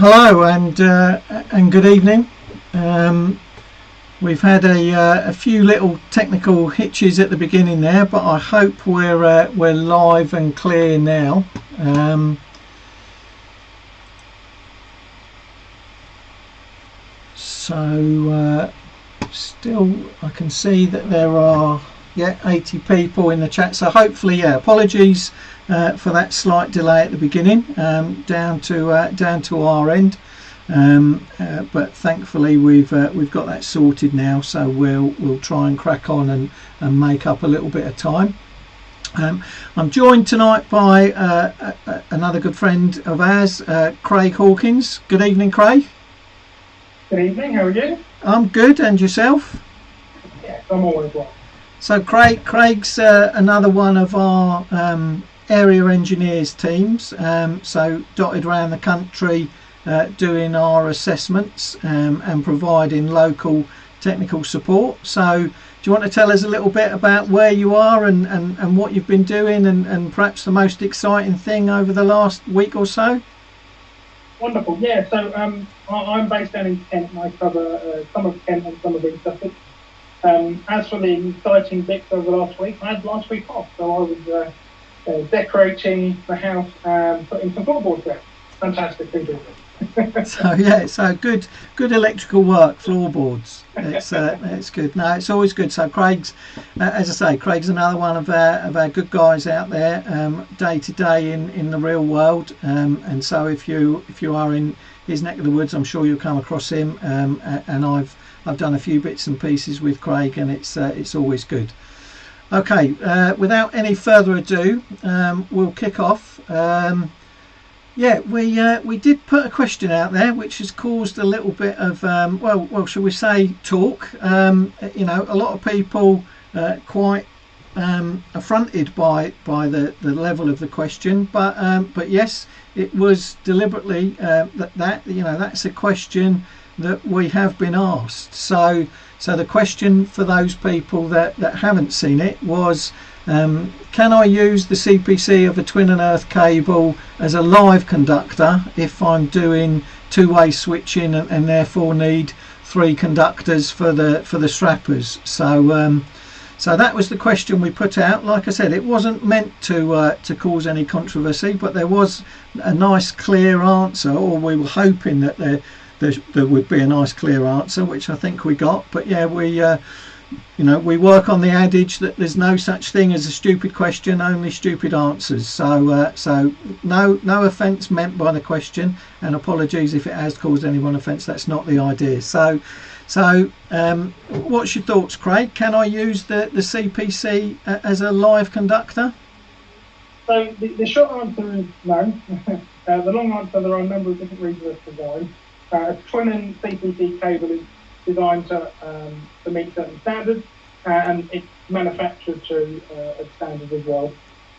Hello and good evening. We've had a few little technical hitches at the beginning there, but I hope we're live and clear now. Still I can see that there are 80 people in the chat, so hopefully apologies for that slight delay at the beginning, down to our end, but thankfully we've got that sorted now, so we'll try and crack on and make up a little bit of time. I'm joined tonight by another good friend of ours, Craig Hawkins. Good evening, Craig. Good evening, how are you? I'm good, and yourself? Yes, I'm always well. So Craig's another one of our area engineers teams, so dotted around the country, doing our assessments and providing local technical support. So do you want to tell us a little bit about where you are and what you've been doing and perhaps the most exciting thing over the last week or so? Wonderful, yeah. So I'm based down in Kent, and I cover some of Kent and some of East Sussex. As for the exciting bits over the last week, I had last week off, so I was decorating the house and putting some floorboards there. Fantastic thing to do. So good electrical work, floorboards. It's good. No, it's always good. So Craig's, as I say, Craig's another one of our good guys out there, day to day in the real world. And so if you are in his neck of the woods, I'm sure you'll come across him. And I've done a few bits and pieces with Craig, and it's always good. Okay, without any further ado, we'll kick off. We did put a question out there, which has caused a little bit of well, shall we say, talk. A lot of people quite affronted by the level of the question, but yes, it was deliberately that's a question that we have been asked. So the question for those people that haven't seen it was, can I use the c.p.c of a twin and earth cable as a live conductor if I'm doing two-way switching and therefore need 3 conductors for the strappers? So that was the question we put out. Like I said, it wasn't meant to cause any controversy, but there was a nice clear answer, or we were hoping that there would be a nice clear answer, which I think we got. But yeah, we work on the adage that there's no such thing as a stupid question, only stupid answers. So no offence meant by the question, and apologies if it has caused anyone offence. That's not the idea. So what's your thoughts, Craig? Can I use the c.p.c as a live conductor? So the short answer is no. The long answer, there are a number of different reasons for design. A twin and c.p.c cable is designed to meet certain standards, and it's manufactured to a standard as well.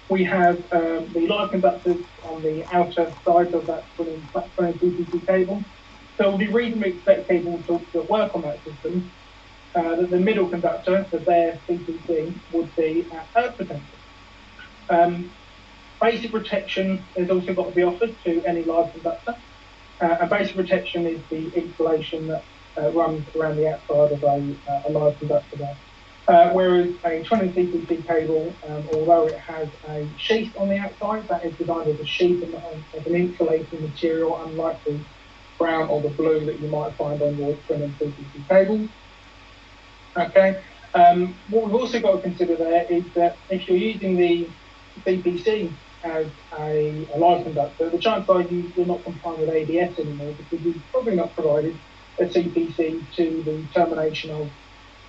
We have the live conductors on the outer side of that twin and c.p.c cable. So we reasonably expect people to work on that system. That the middle conductor, so their c.p.c, would be at earth potential. Basic protection has also got to be offered to any live conductor. And basic protection is the insulation that runs around the outside of a live conductor there. Whereas a twin and c.p.c cable, although it has a sheath on the outside, that is designed as a sheath of an insulating material, unlike the brown or the blue that you might find on your twin and c.p.c cables. Okay. What we've also got to consider there is that if you're using the c.p.c as a live conductor, the chances are you're not complying with ADS anymore, because you've probably not provided a c.p.c to the termination of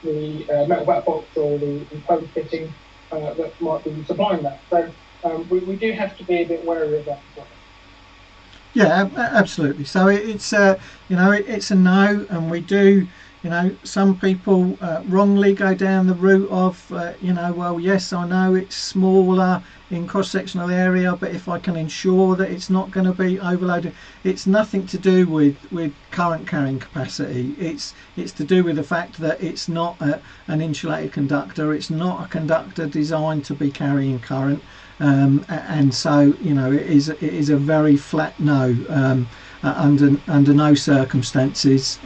the metal back box or the enclosed fitting that might be supplying that. So we do have to be a bit wary of that as well. Yeah, absolutely. So it's it's a no, and we do. Some people wrongly go down the route of, well, yes, I know it's smaller in cross-sectional area, but if I can ensure that it's not going to be overloaded, it's nothing to do with current carrying capacity. It's to do with the fact that it's not an insulated conductor. It's not a conductor designed to be carrying current. and so it is a very flat no, under no circumstances,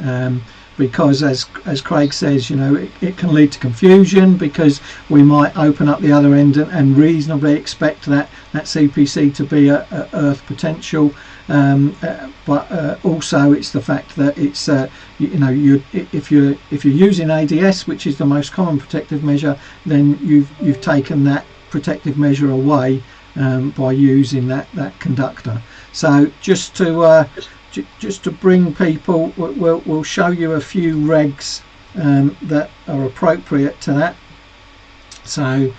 because as Craig says, it can lead to confusion, because we might open up the other end and reasonably expect that c.p.c. to be a earth potential, but also it's the fact that it's if you're using ADS, which is the most common protective measure, then you've taken that protective measure away by using that conductor. So just to bring people, we'll show you a few regs that are appropriate to that. So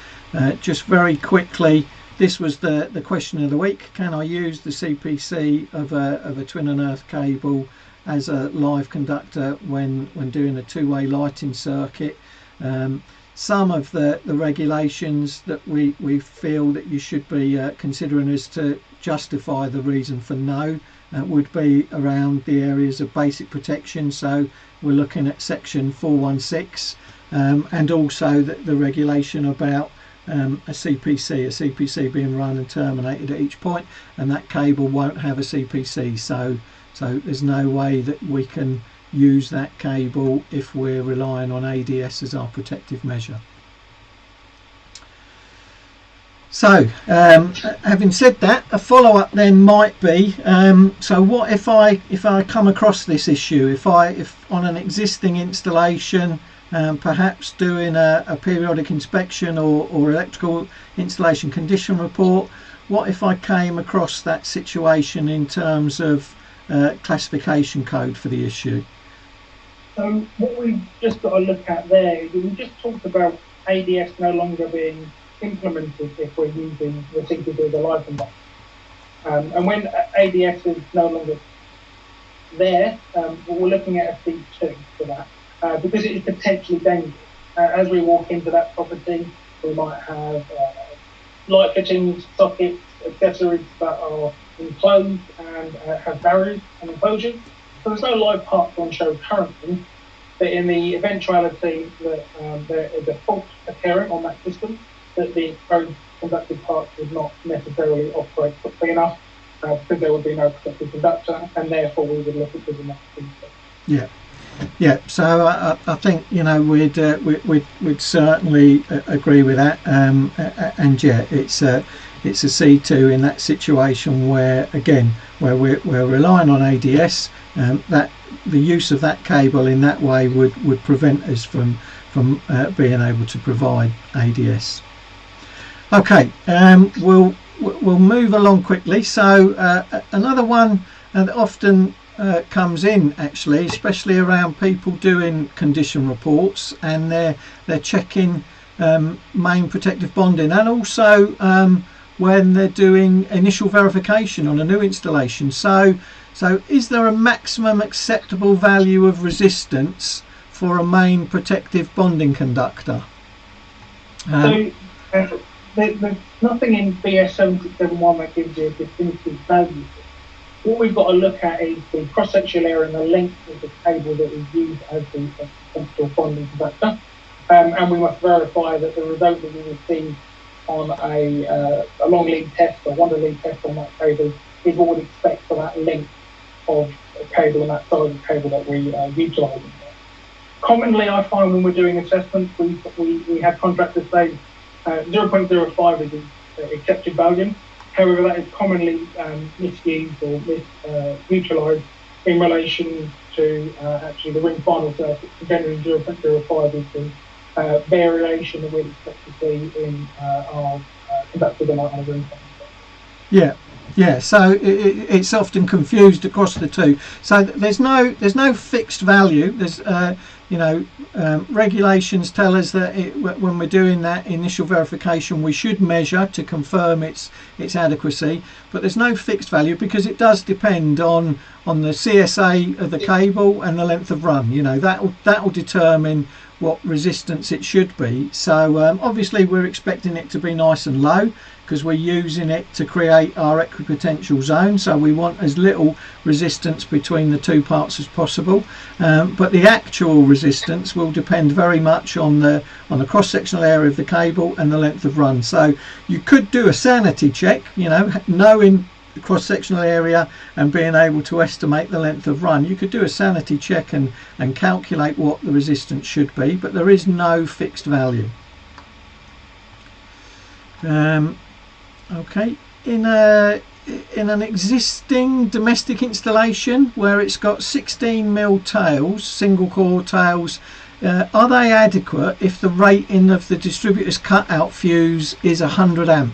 just very quickly, this was the question of the week: can I use the c.p.c. of a twin and earth cable as a live conductor when doing a two-way lighting circuit? Some of the regulations that we feel that you should be considering as to justify the reason for no would be around the areas of basic protection. So we're looking at section 416, and also the regulation about a c.p.c. being run and terminated at each point, and that cable won't have a c.p.c. So there's no way that we can use that cable if we're relying on ADS as our protective measure. So having said that, a follow-up then might be, so what if I come across this issue, if on an existing installation, perhaps doing a periodic inspection or electrical installation condition report, what if I came across that situation in terms of classification code for the issue? So what we've just got to look at there is we just talked about ADS no longer being implemented if we're using the c.p.c. as a live conductor. And when ADS is no longer there, we're looking at a C2 for that, because it is potentially dangerous. As we walk into that property, we might have light fittings, sockets, accessories that are enclosed and have barriers and enclosures. So there's no live parts on show currently, but in the eventuality that there is a fault occurring on that system, that the exposed conductive parts would not necessarily operate quickly enough, because there would be no protective conductor, and therefore we would look at doing that. Yeah. So I think we'd certainly agree with that, and yeah, it's a C2 in that situation where we're relying on ADS. That the use of that cable in that way would prevent us from being able to provide ADS. Okay, we'll move along quickly. So another one that often comes in, actually, especially around people doing condition reports, and they're checking main protective bonding, and also when they're doing initial verification on a new installation. So is there a maximum acceptable value of resistance for a main protective bonding conductor? There's nothing in BS 7671 that gives you a definitive value. What we've got to look at is the cross-sectional area and the length of the cable that is used as the potential bonding conductor, and we must verify that the result that we receive on a long lead test or one lead test on that cable is what we'd expect for that length of cable and that size of cable that we utilise. Commonly, I find when we're doing assessments, we have contractors say 0.05 is the accepted value. However, that is commonly misused or utilised in relation to actually the ring final circuit. Generally, 0.05 is the variation that we'd expect to see in our conductors on our ring final circuit. Yeah. So it's often confused across the two. So there's no fixed value. There's regulations tell us that when we're doing that initial verification, we should measure to confirm its adequacy, but there's no fixed value because it does depend on the CSA of the cable and the length of run. That will determine what resistance it should be. So obviously we're expecting it to be nice and low. because we're using it to create our equipotential zone, so we want as little resistance between the two parts as possible, but the actual resistance will depend very much on the cross-sectional area of the cable and the length of run. So you could do a sanity check, you know, knowing the cross-sectional area and being able to estimate the length of run. You could do a sanity check and calculate what the resistance should be, but there is no fixed value. Okay, in an existing domestic installation where it's got 16mm tails, single core tails, are they adequate if the rating of the distributor's cutout fuse is 100 amp?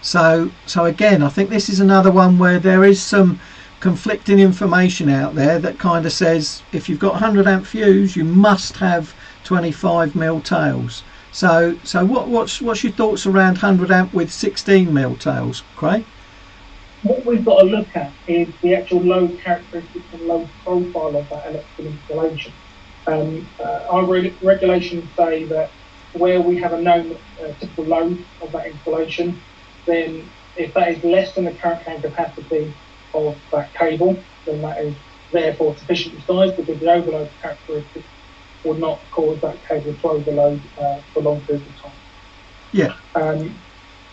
So again, I think this is another one where there is some conflicting information out there that kind of says if you've got 100 amp fuse, you must have 25mm tails. So what's your thoughts around 100 amp with 16mm tails, Craig? What we've got to look at is the actual load characteristics and load profile of that electrical installation. Our regulations say that where we have a known typical load of that installation, then if that is less than the current carrying capacity of that cable, then that is therefore sufficiently sized, because the overload characteristics will not cause that cable to overload for long periods of time. Yeah.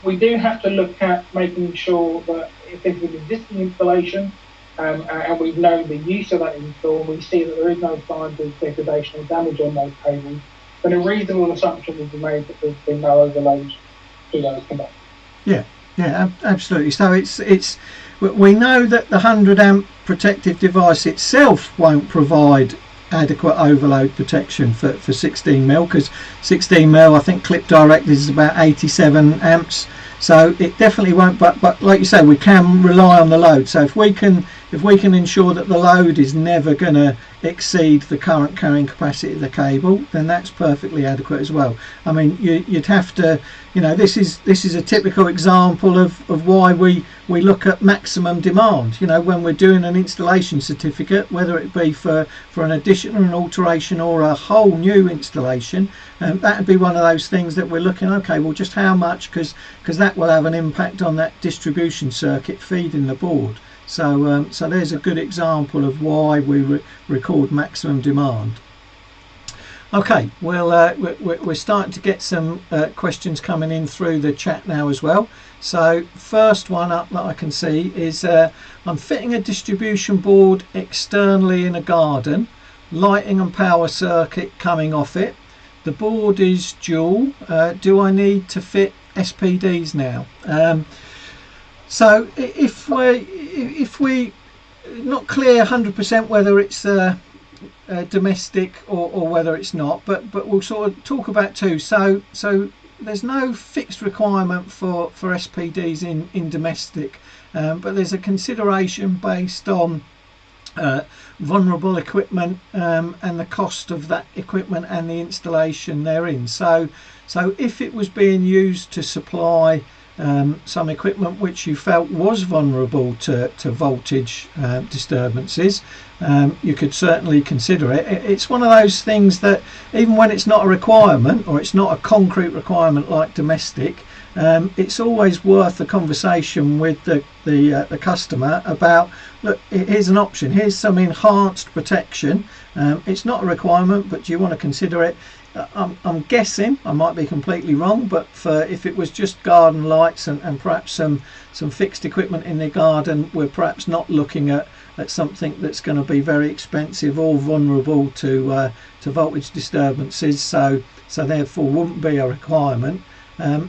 We do have to look at making sure that if it's an existing installation and we've known the use of that install, and we see that there is no signs of degradation or damage on those cables, then a reasonable assumption will be made that there's been no overload to those conductors. Yeah, absolutely. So it's we know that the 100 amp protective device itself won't provide adequate overload protection for 16mm, because 16mm I think clip direct is about 87 amps, so it definitely won't, but like you say, we can rely on the load. So if we can ensure that the load is never going to exceed the current carrying capacity of the cable, then that's perfectly adequate as well. I mean, you'd have to, you know, this is a typical example of why we look at maximum demand. You know, when we're doing an installation certificate, whether it be for an addition or an alteration or a whole new installation, that would be one of those things that we're looking, okay, well, just how much, because that will have an impact on that distribution circuit feeding the board. So there's a good example of why we record maximum demand. Okay, well, we're starting to get some questions coming in through the chat now as well. So first one up that I can see is I'm fitting a distribution board externally in a garden, lighting and power circuit coming off it. The board is dual. Do I need to fit SPDs now? So if we not clear 100% whether it's domestic or whether it's not, but we'll sort of talk about two. So there's no fixed requirement for SPDs in domestic, but there's a consideration based on vulnerable equipment and the cost of that equipment and the installation therein. So if it was being used to supply some equipment which you felt was vulnerable to voltage disturbances, you could certainly consider it. It's one of those things that even when it's not a requirement, or it's not a concrete requirement like domestic, it's always worth a conversation with the customer about, look, here's an option, here's some enhanced protection. It's not a requirement, but do you want to consider it? I'm guessing, I might be completely wrong, but if it was just garden lights and perhaps some fixed equipment in the garden, we're perhaps not looking at something that's going to be very expensive or vulnerable to voltage disturbances, so therefore wouldn't be a requirement.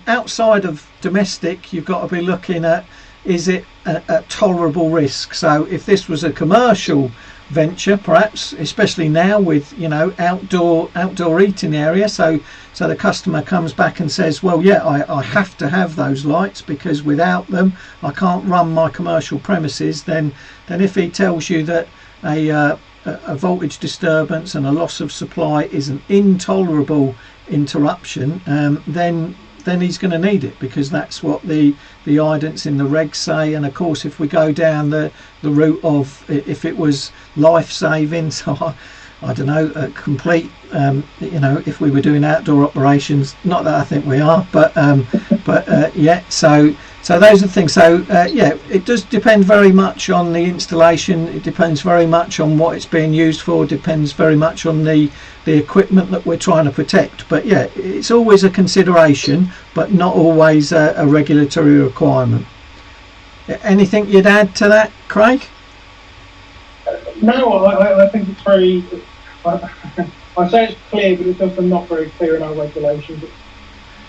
Outside of domestic, you've got to be looking at, is it a tolerable risk? So if this was a commercial venture, perhaps, especially now with, you know, outdoor eating area, so the customer comes back and says, well, yeah, I have to have those lights because without them I can't run my commercial premises, then if he tells you that a voltage disturbance and a loss of supply is an intolerable interruption, then he's going to need it, because that's what the idents in the regs say. And of course, if we go down the route of if it was life-saving, so I don't know, a complete, you know, if we were doing outdoor operations, not that I think we are, but yeah, so So those are the things. So yeah, it does depend very much on the installation. It depends very much on what it's being used for. It depends very much on the equipment that we're trying to protect. But yeah, it's always a consideration, but not always a regulatory requirement. Anything you'd add to that, Craig? No, I think it's very. I say it's clear, but it's also not very clear in our regulations.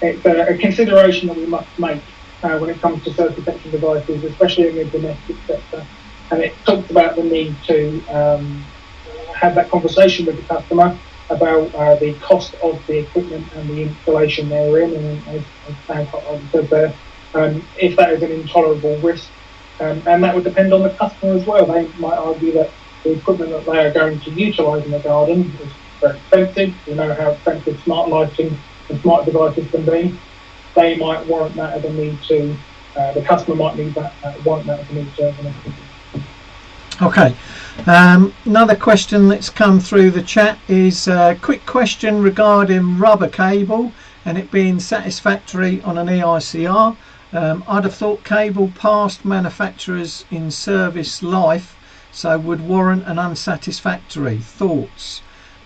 It's a consideration that we must make when it comes to surge protection devices, especially in the domestic sector. And it talks about the need to have that conversation with the customer about the cost of the equipment and the installation therein. And as Sam said there, if that is an intolerable risk, and that would depend on the customer as well. They might argue that the equipment that they are going to utilise in the garden is very expensive. You know how expensive smart lighting and smart devices can be. They might warrant that as a need to, the customer might need that, warrant that as a need to. Okay. Another question that's come through the chat is a quick question regarding rubber cable and it being satisfactory on an EICR. I'd have thought cable past manufacturers in service life, so would warrant an unsatisfactory. Thoughts?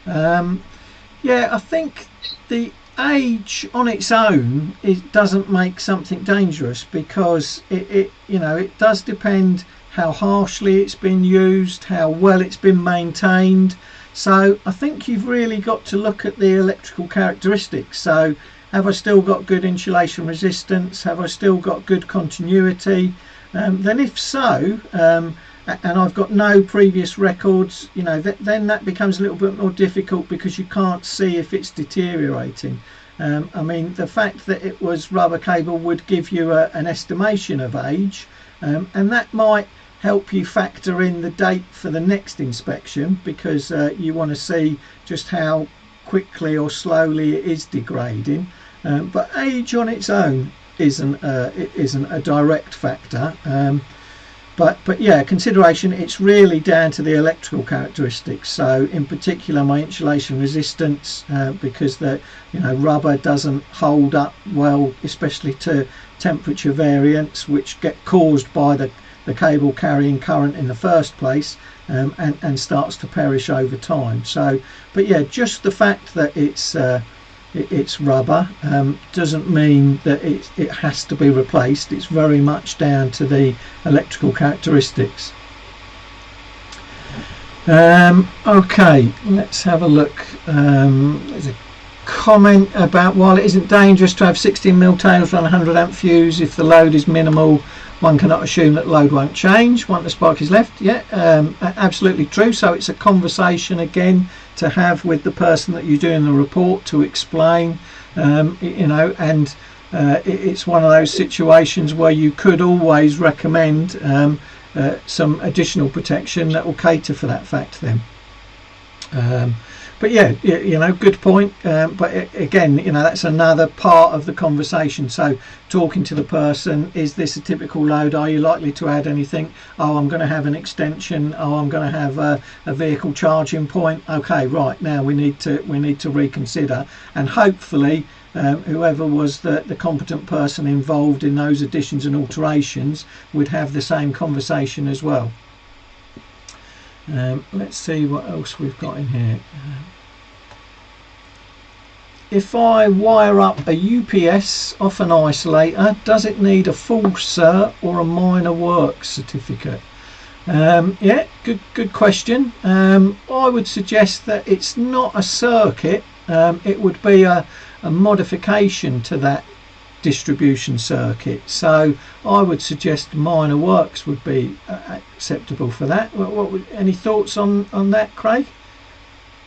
Yeah, I think the age on its own it doesn't make something dangerous, because it you know, it does depend how harshly it's been used, how well it's been maintained. So I think you've really got to look at the electrical characteristics. So have I still got good insulation resistance? Have I still got good continuity? Then if so, and I've got no previous records, you know, then that becomes a little bit more difficult, because you can't see if it's deteriorating. I mean, the fact that it was rubber cable would give you an estimation of age, and that might help you factor in the date for the next inspection, because you want to see just how quickly or slowly it is degrading. But age on its own isn't a direct factor. But yeah, consideration, it's really down to the electrical characteristics. So in particular my insulation resistance, because the rubber doesn't hold up well, especially to temperature variance which get caused by the cable carrying current in the first place, and starts to perish over time. So but yeah, just the fact that it's rubber doesn't mean that it has to be replaced. It's very much down to the electrical characteristics. Okay, let's have a look. There's a comment about, while it isn't dangerous to have 16mm tails run 100 amp fuse, if the load is minimal, one cannot assume that load won't change once the spark is left. Yeah, absolutely true. So it's a conversation again to have with the person that you're doing the report, to explain, and it's one of those situations where you could always recommend some additional protection that will cater for that fact then. But yeah, good point. But again, that's another part of the conversation. So talking to the person, is this a typical load? Are you likely to add anything? Oh, I'm going to have an extension. Oh, I'm going to have a vehicle charging point. Okay, right, now we need to reconsider, and hopefully whoever was the competent person involved in those additions and alterations would have the same conversation as well. Let's see what else we've got in here. If I wire up a UPS off an isolator, does it need a full cert or a minor works certificate? Yeah, good question. I would suggest that it's not a circuit. It would be a modification to that distribution circuit. So I would suggest minor works would be acceptable for that. Any thoughts on that, Craig?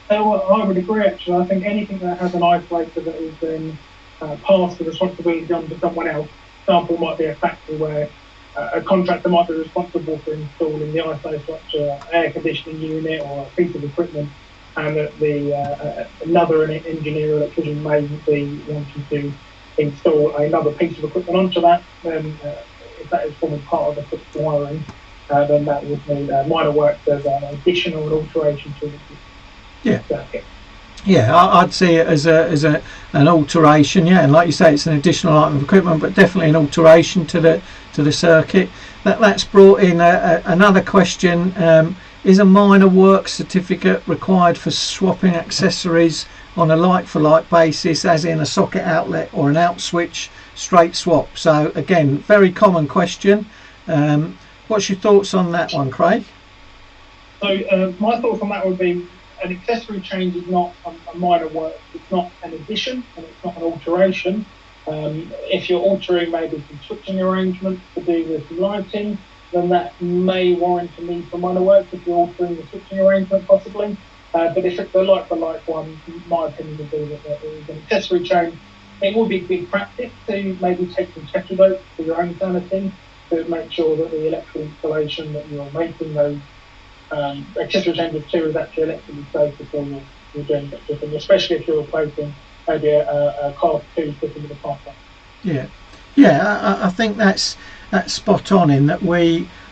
I would agree, actually. I think anything that has an isolator that is then passed the responsibility on to someone else. Example might be a factory where a contractor might be responsible for installing the isostructure air conditioning unit or a piece of equipment, and that another engineer or electrician may be wanting to install another piece of equipment onto that. Then if that is forming part of the fixed wiring, then that would need minor works as an additional alteration to the circuit. Yeah, I'd see it as an alteration. Yeah, and like you say, it's an additional item of equipment, but definitely an alteration to the circuit. That's brought in another question. Is a minor work certificate required for swapping accessories on a like-for-like basis, as in a socket outlet or an out switch straight swap? So again, very common question. What's your thoughts on that one, Craig? So my thoughts on that would be, an accessory change is not a minor work. It's not an addition and it's not an alteration. If you're altering maybe some switching arrangements to do with lighting, then that may warrant a need for minor work if you're altering the switching arrangement possibly. But if it's a like-for-like one, my opinion would be that it is an accessory change. It would be good practice to maybe take some test results for your own sanity to make sure that the electrical installation that you're making those accessory changes to is actually electrically safe before you're doing that system, especially if you're replacing maybe a Class 2 system with a Class 1. Yeah, I think that's spot on, in that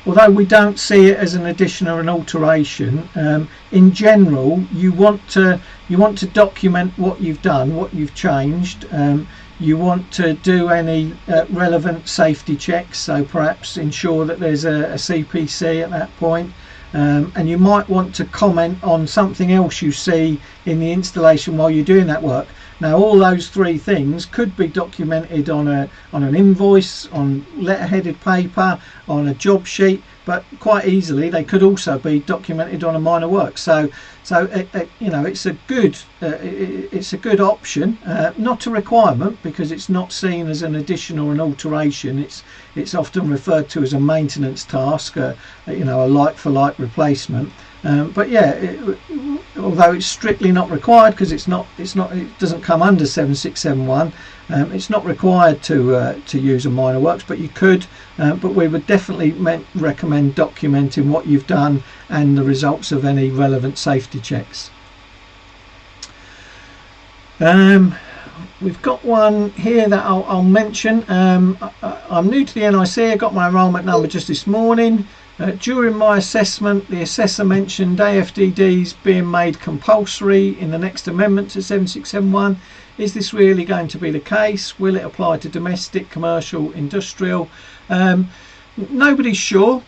although we don't see it as an addition or an alteration, in general you want to document what you've done, what you've changed. You want to do any relevant safety checks, so perhaps ensure that there's a c.p.c. at that point. And you might want to comment on something else you see in the installation while you're doing that work. Now, all those three things could be documented on an invoice, on letterheaded paper, on a job sheet, but quite easily they could also be documented on a minor work. So you know, it's a good option, not a requirement, because it's not seen as an addition or an alteration. It's often referred to as a maintenance task, you know, a like-for-like replacement. But yeah, although it's strictly not required, because it doesn't come under 7671, it's not required to use a minor works, but you could. But we would definitely recommend documenting what you've done and the results of any relevant safety checks. We've got one here that I'll mention. I'm new to the NIC. I got my enrolment number just this morning. During my assessment, the assessor mentioned AFDDs being made compulsory in the next amendment to 7671. Is this really going to be the case? Will it apply to domestic, commercial, industrial? Nobody's sure.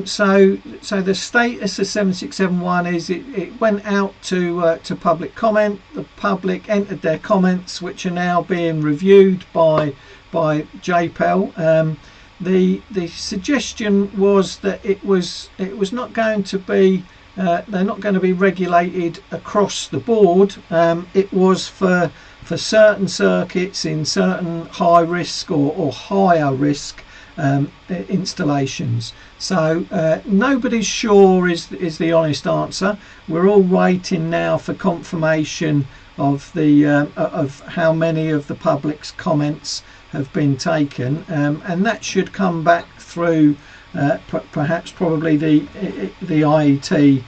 So the status of 7671 is it went out to public comment. The public entered their comments, which are now being reviewed by JPEL. The suggestion was that it was not going to be they're not going to be regulated across the board. It was for certain circuits in certain high risk or higher risk installations. So nobody's sure is the honest answer. We're all waiting now for confirmation of the of how many of the public's comments have been taken, and that should come back through probably the IET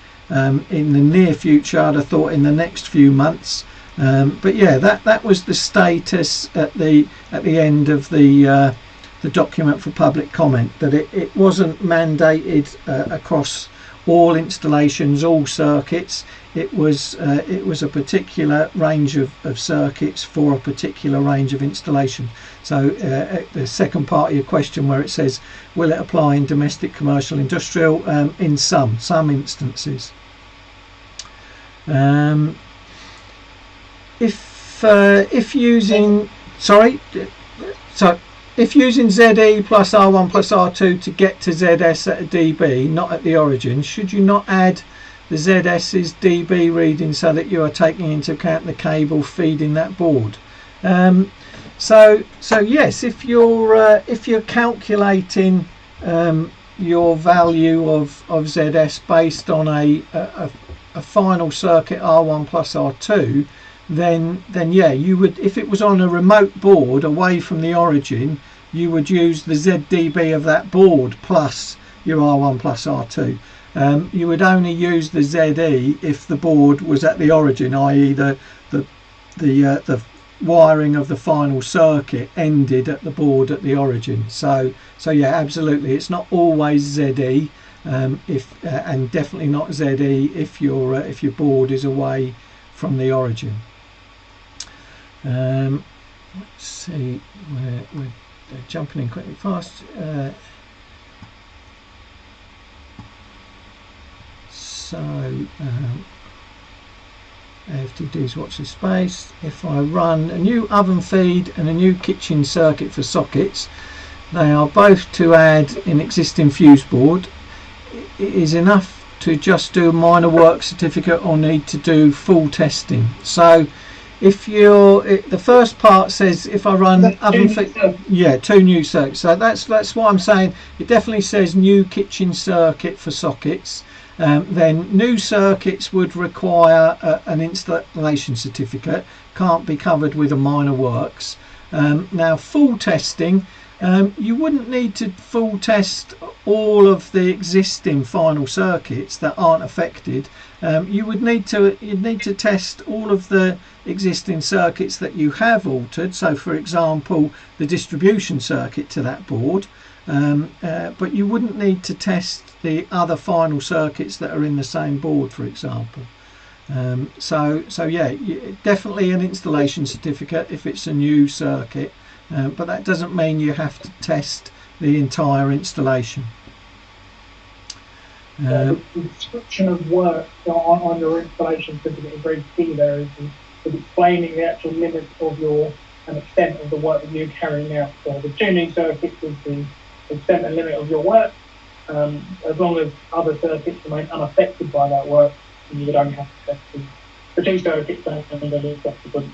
in the near future. I'd have thought in the next few months. But yeah, that was the status at the end of the document for public comment, that it wasn't mandated across all installations, all circuits. It was a particular range of circuits for a particular range of installation. So the second part of your question, where it says will it apply in domestic, commercial, industrial, in some instances. If using ZE plus R1 plus R2 to get to ZS at a dB, not at the origin, should you not add the ZS's dB reading so that you are taking into account the cable feeding that board? So yes, if you're calculating your value of ZS based on a final circuit R1 plus R2, then yeah, you would, if it was on a remote board away from the origin, you would use the ZDB of that board plus your R1 plus R2. You would only use the ZE if the board was at the origin, i.e. the wiring of the final circuit ended at the board at the origin. So yeah, absolutely, it's not always ZE, and definitely not ZE if your board is away from the origin. Let's see, we're jumping in quickly fast. FTDs, watch this space. If I run a new oven feed and a new kitchen circuit for sockets, they are both to add an existing fuse board. It is enough to just do a minor work certificate or need to do full testing. So if the first part says if I run oven feed, yeah, 2 new circuits. So that's what I'm saying. It definitely says new kitchen circuit for sockets. Then new circuits would require an installation certificate, can't be covered with a minor works. Now full testing, you wouldn't need to full test all of the existing final circuits that aren't affected. You'd need to test all of the existing circuits that you have altered, so for example the distribution circuit to that board. But you wouldn't need to test the other final circuits that are in the same board, for example. So yeah, definitely an installation certificate if it's a new circuit, but that doesn't mean you have to test the entire installation. The description of work on your installation certificate is very key there, is explaining the actual limits of and extent of the work that you're carrying out. So the tuning circuits is the extent and limit of your work. As long as other circuits remain unaffected by that work, you would only have to test the 2 circuits and then the subsequent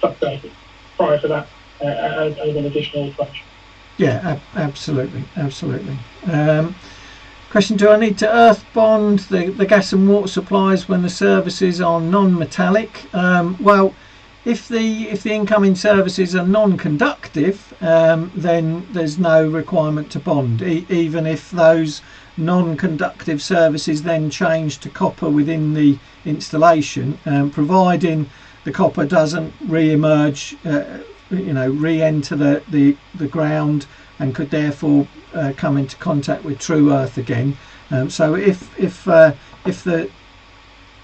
sub-circuits prior to that as an additional installation. Yeah, absolutely. Question: do I need to earth bond the gas and water supplies when the services are non-metallic? Well, if the incoming services are non-conductive, then there's no requirement to bond, even if those non-conductive services then change to copper within the installation, providing the copper doesn't re-emerge, re-enter the ground and could therefore come into contact with true earth again. So if the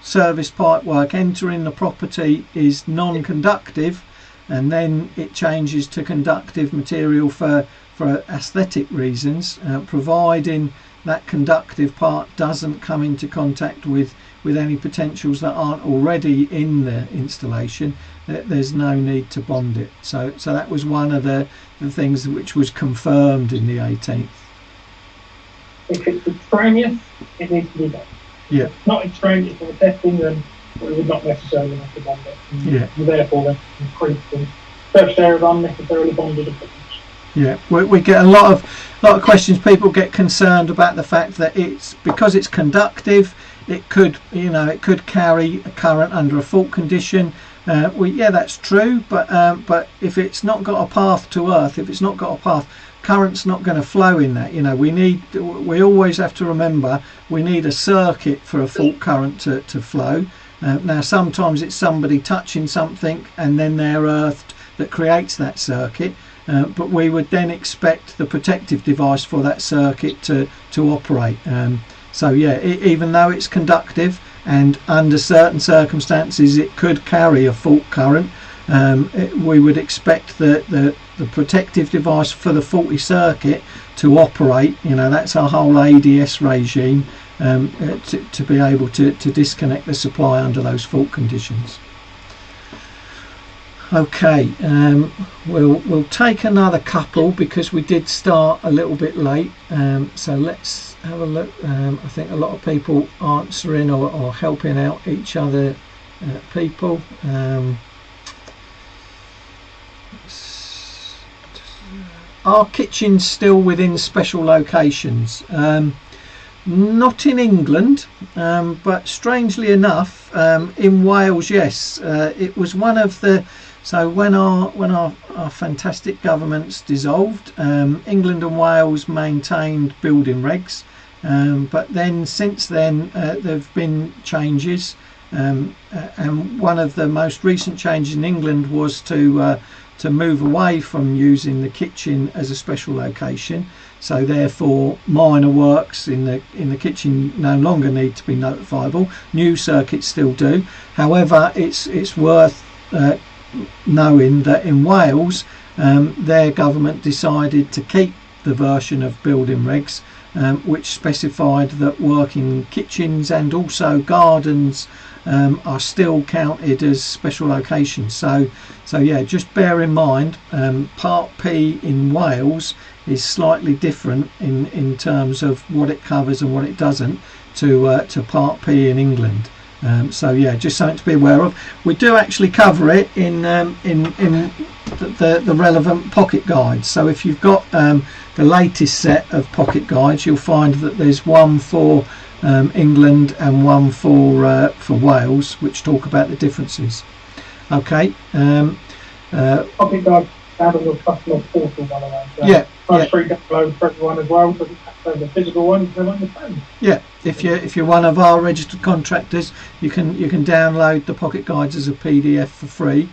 service pipe work entering the property is non-conductive and then it changes to conductive material for aesthetic reasons, providing that conductive part doesn't come into contact with any potentials that aren't already in the installation, there's no need to bond it. So that was one of the things which was confirmed in the 18th. If it's extraneous, it needs to be done. Yeah. Not extraneous for the testing, then we would not necessarily have to bond it. Yeah. Therefore, then increase the surface area of unnecessarily bonded equipment. Yeah, we get a lot of questions. People get concerned about the fact that because it's conductive, it could carry a current under a fault condition. Yeah, that's true, but if it's not got a path to earth, if it's not got a path, current's not going to flow in that. We always have to remember we need a circuit for a fault current to flow. Now sometimes it's somebody touching something and then they're earthed that creates that circuit, but we would then expect the protective device for that circuit to operate. So yeah, even though it's conductive and under certain circumstances it could carry a fault current, we would expect the protective device for the faulty circuit to operate. That's our whole ADS regime, to be able to disconnect the supply under those fault conditions. Okay, we'll take another couple because we did start a little bit late, so let's have a look. I think a lot of people answering or helping out each other people. Are kitchens still within special locations? Not in England, but strangely enough in Wales, yes. It was one of the when our fantastic governments dissolved, England and Wales maintained building regs, but then since then there have been changes, and one of the most recent changes in England was to to move away from using the kitchen as a special location. So therefore minor works in the kitchen no longer need to be notifiable. New circuits still do. However, it's worth knowing that in Wales their government decided to keep the version of building regs which specified that working kitchens and also gardens are still counted as special locations. So yeah, just bear in mind Part P in Wales is slightly different in terms of what it covers and what it doesn't to Part P in England. So yeah, just something to be aware of. We do actually cover it in the relevant pocket guides. So if you've got the latest set of pocket guides, you'll find that there's one for England and one for Wales, which talk about the differences. Okay. Pocket guide down on your customer portal, by the way. So yeah. Nice free download for everyone as well. So the physical ones they're on your phone. Yeah. If you're one of our registered contractors, you can download the pocket guides as a PDF for free.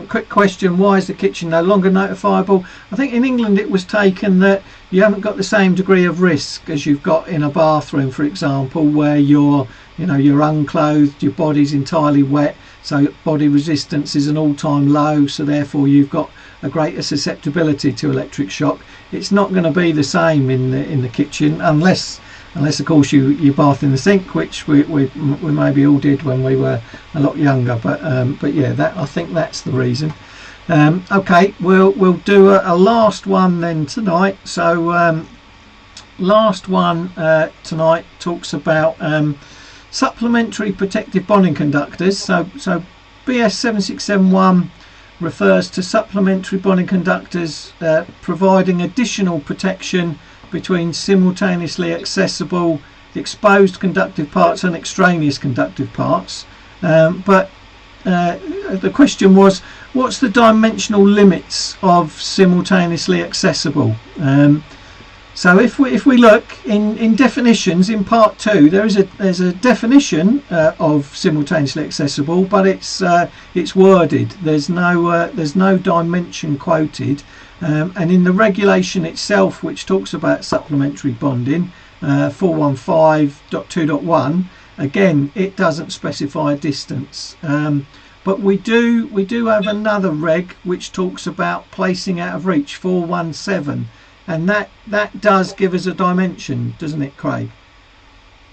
Quick question: why is the kitchen no longer notifiable? I think in England it was taken that you haven't got the same degree of risk as you've got in a bathroom, for example, where you're unclothed, your body's entirely wet, so body resistance is an all-time low, so therefore you've got a greater susceptibility to electric shock. It's not going to be the same in the kitchen unless of course you bath in the sink, which we maybe all did when we were a lot younger, but yeah, I think that's the reason. Okay, we'll do a last one then tonight. So last one tonight talks about supplementary protective bonding conductors. So BS 7671 refers to supplementary bonding conductors providing additional protection between simultaneously accessible exposed conductive parts and extraneous conductive parts. But the question was, what's the dimensional limits of simultaneously accessible? So if we look in definitions in Part 2, there's a definition of simultaneously accessible, but it's worded. There's no dimension quoted. And in the regulation itself, which talks about supplementary bonding, 415.2.1, again, it doesn't specify a distance. But we do have another reg which talks about placing out of reach, 417, and that does give us a dimension, doesn't it, Craig?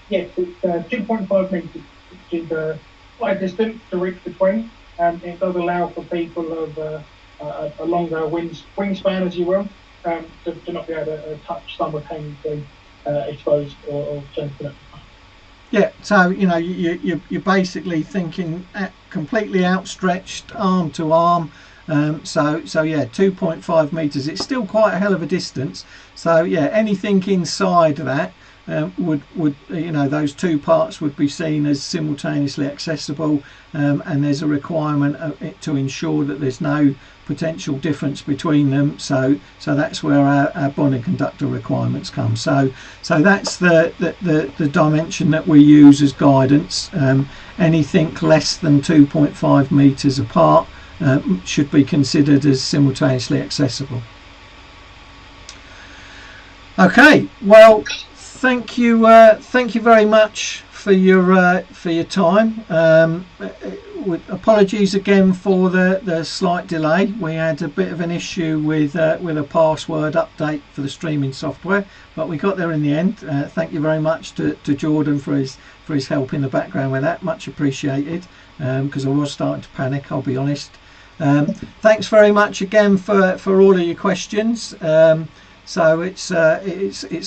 Yes, it's 2.5 metres, which is quite a distance to reach between. It does allow for people of a longer wingspan, as you will, to not be able to touch simultaneously exposed or sensitive. Yeah, so you're basically thinking completely outstretched, arm to arm. So yeah, 2.5 metres. It's still quite a hell of a distance. So yeah, anything inside that would those two parts would be seen as simultaneously accessible, and there's a requirement to ensure that there's no potential difference between them. So that's where our bonding conductor requirements come. So that's the dimension that we use as guidance. Anything less than 2.5 metres apart should be considered as simultaneously accessible. Okay, well, thank you very much for your time. Apologies again for the slight delay. We had a bit of an issue with a password update for the streaming software, but we got there in the end. Thank you very much to Jordan for his help in the background with that. Much appreciated, because I was starting to panic, I'll be honest. Thanks very much again for all of your questions. So it's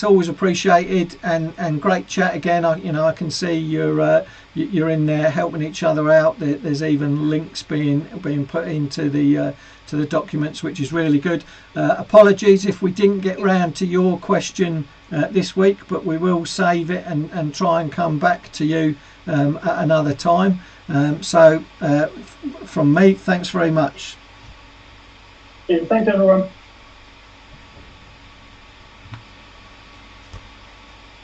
always appreciated, and great chat again. I can see you're in there helping each other out. There's even links being put into the documents, which is really good. Apologies if we didn't get round to your question this week, but we will save it and try and come back to you at another time. So from me, thanks very much. Yeah, thanks everyone.